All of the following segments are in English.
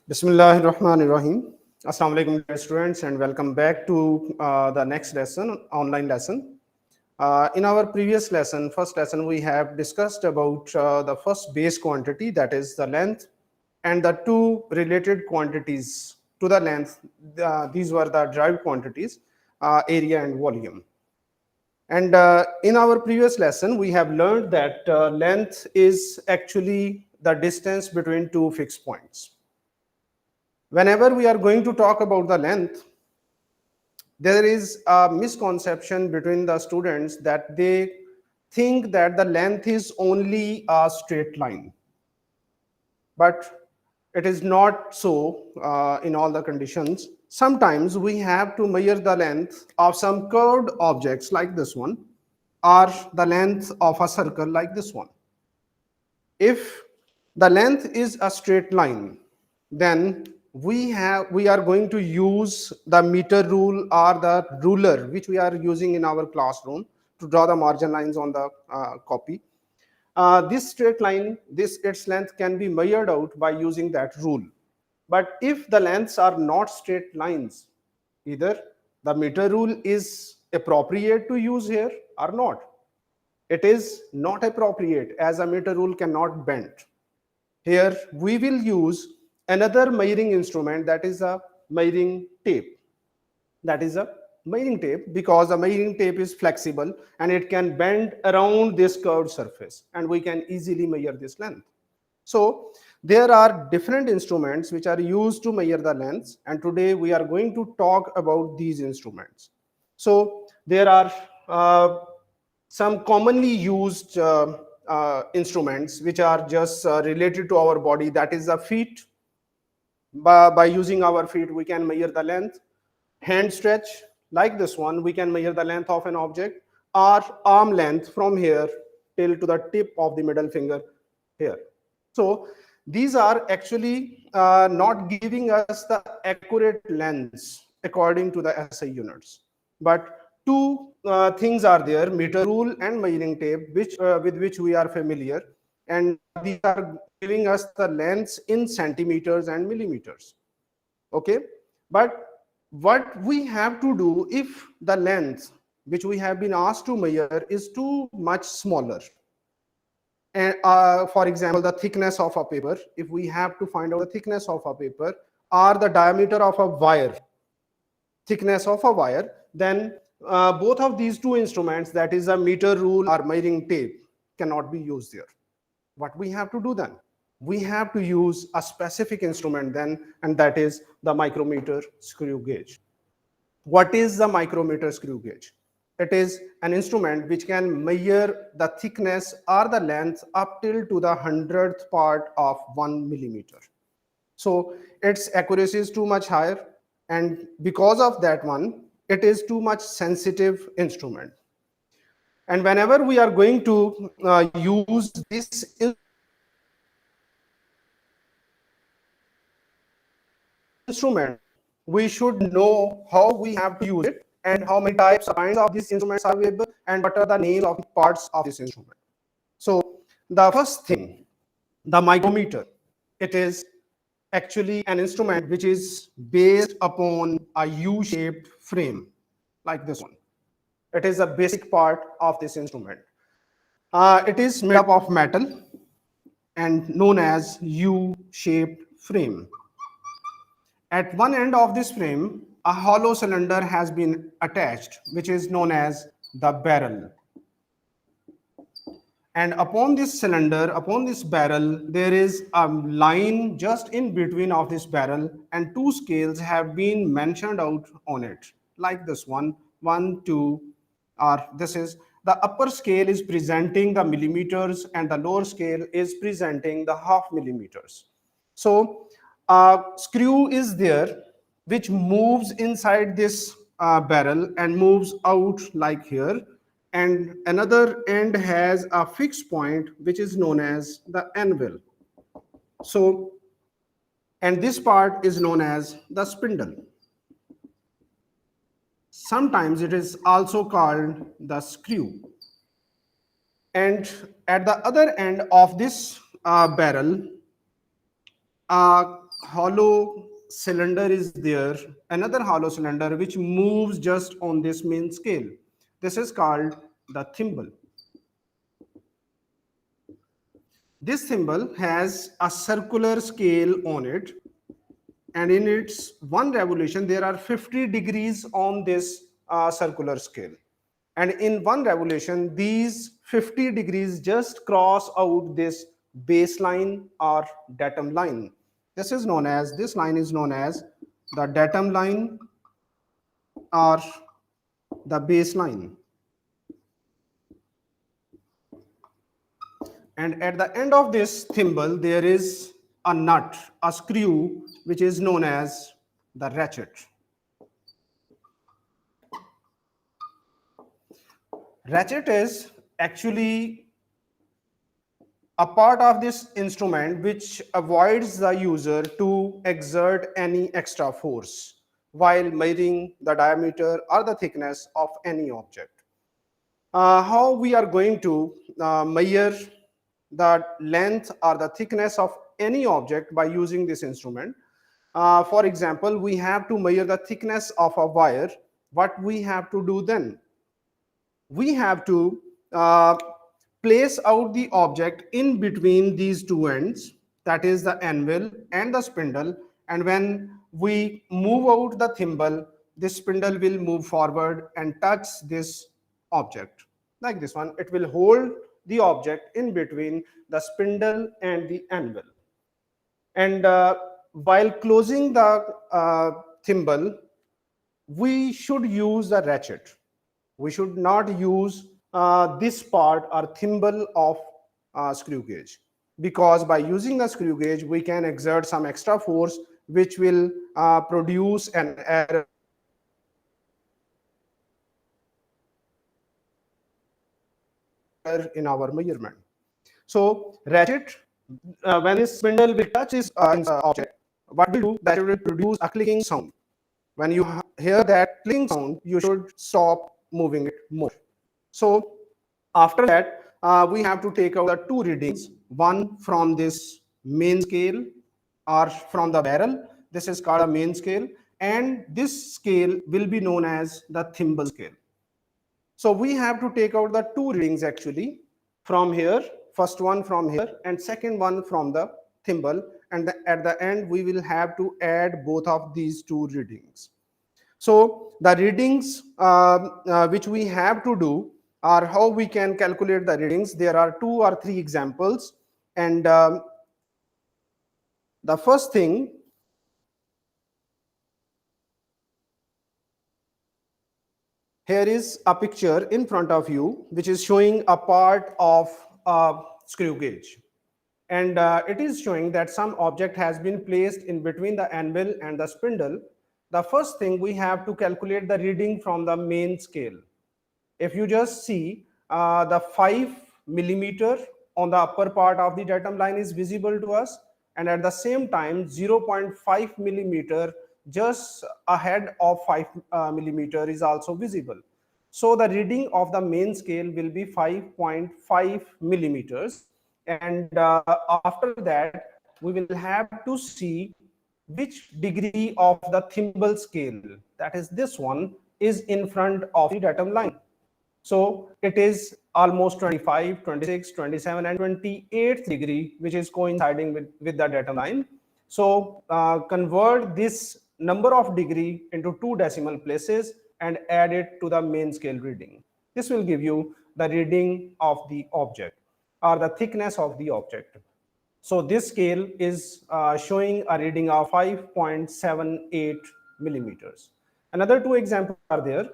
Bismillahirrahmanirrahim. Assalamu alaikum, dear students, and welcome back to the next lesson, online lesson. In our previous lesson, first lesson, we have discussed about the first base quantity, that is the length, and the two related quantities to the length. These were the derived quantities, area and volume. And in our previous lesson, we have learned that length is actually the distance between two fixed points. Whenever we are going to talk about the length, there is a misconception between the students that they think that the length is only a straight line. But it is not so in all the conditions. Sometimes we have to measure the length of some curved objects like this one, or the length of a circle like this one. If the length is a straight line, then we are going to use the meter rule or the ruler which we are using in our classroom to draw the margin lines on the copy. This straight line, its length can be measured out by using that rule. But if the lengths are not straight lines, either the meter rule is appropriate to use here or not. It is not appropriate, as a meter rule cannot bend. Here we will use another measuring instrument, that is a measuring tape. That is a measuring tape because a measuring tape is flexible and it can bend around this curved surface and we can easily measure this length. So there are different instruments which are used to measure the lengths, and today we are going to talk about these instruments. So there are some commonly used instruments which are just related to our body, that is the feet. By using our feet we can measure the length. Hand stretch like this one, we can measure the length of an object, or arm length from here till to the tip of the middle finger here. So these are actually not giving us the accurate lengths according to the SI units, but two things are there: meter rule and measuring tape, which with which we are familiar, and these are giving us the lengths in centimeters and millimeters. Okay, but what we have to do if the length which we have been asked to measure is too much smaller, and for example the thickness of a paper, if we have to find out the thickness of a paper or the diameter of a wire, thickness of a wire, then both of these two instruments, that is a meter rule or measuring tape, cannot be used there. What we have to do then? We have to use a specific instrument then, and that is the micrometer screw gauge. What is the micrometer screw gauge? It is an instrument which can measure the thickness or the length up till to the 100th part of 1 millimeter. So its accuracy is too much higher, and because of that one, it is too much sensitive instrument. And whenever we are going to use this instrument, we should know how we have to use it and how many types of kinds of these instruments are available and what are the names of parts of this instrument. So the first thing, the micrometer, it is actually an instrument which is based upon a U-shaped frame like this one. It is a basic part of this instrument. It is made up of metal and known as U-shaped frame. At one end of this frame, a hollow cylinder has been attached, which is known as the barrel. And upon this cylinder, upon this barrel, there is a line just in between of this barrel, and two scales have been mentioned out on it, like this one, 1, 2, or this is the upper scale is presenting the millimeters and the lower scale is presenting the half millimeters. So a screw is there which moves inside this barrel and moves out like here, and another end has a fixed point which is known as the anvil. So, and this part is known as the spindle. Sometimes it is also called the screw. And at the other end of this barrel, a hollow cylinder is there, another hollow cylinder which moves just on this main scale. This is called the thimble. This thimble has a circular scale on it, and in its one revolution there are 50 degrees on this circular scale, and in one revolution these 50 degrees just cross out this baseline or datum line. This line is known as the datum line or the baseline. And at the end of this thimble there is a nut, a screw, which is known as the ratchet. Ratchet is actually a part of this instrument which avoids the user to exert any extra force while measuring the diameter or the thickness of any object. How we are going to measure the length or the thickness of any object by using this instrument? For example, we have to measure the thickness of a wire. What we have to do then? We have to place out the object in between these two ends, that is the anvil and the spindle, and when we move out the thimble, this spindle will move forward and touch this object like this one. It will hold the object in between the spindle and the anvil, and while closing the thimble we should use the ratchet. We should not use this part or thimble of screw gauge, because by using the screw gauge we can exert some extra force which will produce an error in our measurement. So ratchet, when this spindle will touch this object, what will do that it will produce a clicking sound. When you hear that clicking sound, you should stop moving it more. So after that, we have to take out the two readings, one from this main scale or from the barrel. This is called a main scale, and this scale will be known as the thimble scale. So we have to take out the two readings actually from here, first one from here and second one from the thimble, and at the end we will have to add both of these two readings. So the readings which we have to do, or how we can calculate the readings, there are 2 or 3 examples, and the first thing, here is a picture in front of you which is showing a part of a screw gauge, and it is showing that some object has been placed in between the anvil and the spindle. The first thing, we have to calculate the reading from the main scale. If you just see the 5 millimeter on the upper part of the datum line is visible to us, and at the same time 0.5 millimeter just ahead of 5 millimeter is also visible. So the reading of the main scale will be 5.5 millimeters, and after that we will have to see which degree of the thimble scale, that is this one, is in front of the datum line. So it is almost 25, 26, 27 and 28th degree which is coinciding with the datum line. So convert this number of degree into 2 decimal places and add it to the main scale reading. This will give you the reading of the object or the thickness of the object. So this scale is showing a reading of 5.78 millimeters. Another 2 examples are there.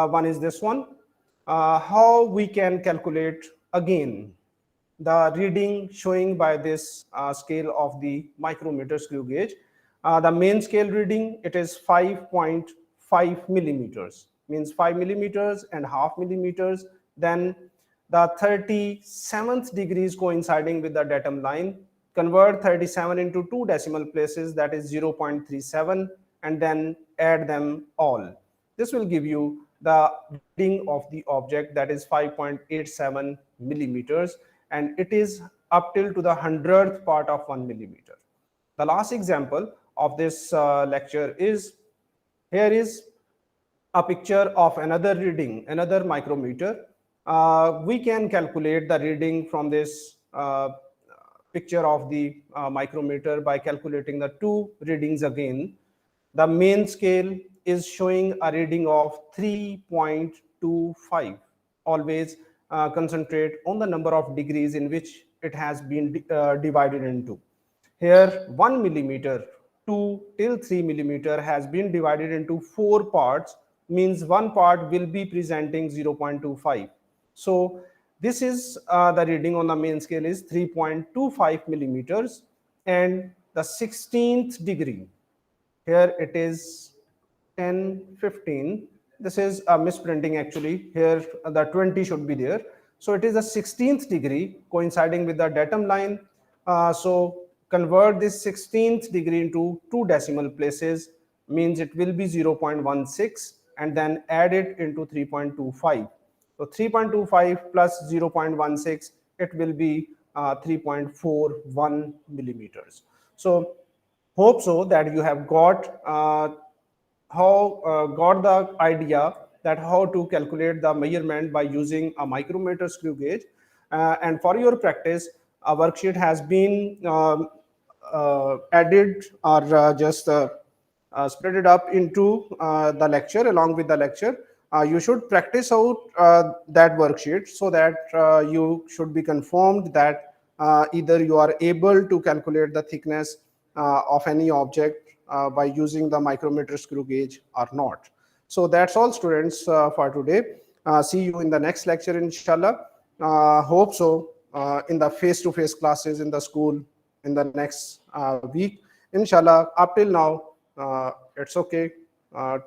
One is this one. How we can calculate again the reading showing by this scale of the micrometer screw gauge. The main scale reading, it is 5.5 millimeters, means 5 millimeters and half millimeters. Then the 37th degree is coinciding with the datum line. Convert 37 into 2 decimal places, that is 0.37, and then add them all. This will give you the reading of the object, that is 5.87 millimeters, and it is up till to the 100th part of 1 millimeter. The last example of this lecture is, here is a picture of another reading, another micrometer. We can calculate the reading from this picture of the micrometer by calculating the two readings again. The main scale is showing a reading of 3.25. Always concentrate on the number of degrees in which it has been divided into. Here 1 millimeter, 2 till 3 millimeter has been divided into 4 parts, means one part will be presenting 0.25. So this is the reading on the main scale is 3.25 millimeters, and the 16th degree, here it is 10, 15. This is a misprinting actually. Here the 20 should be there. So it is a 16th degree coinciding with the datum line. So convert this 16th degree into two decimal places, means it will be 0.16, and then add it into 3.25. So 3.25 plus 0.16, it will be 3.41 millimeters. So hope so that you have got got the idea that how to calculate the measurement by using a micrometer screw gauge. And for your practice, a worksheet has been added or just spread it up into the lecture. Along with the lecture, you should practice out that worksheet, so that you should be confirmed that either you are able to calculate the thickness of any object by using the micrometer screw gauge or not. So that's all, students, for today. See you in the next lecture, inshallah. Hope so in the face-to-face classes in the school in the next week, inshallah. Up till now, it's okay.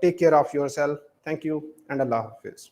Take care of yourself. Thank you, and Allah Hafiz.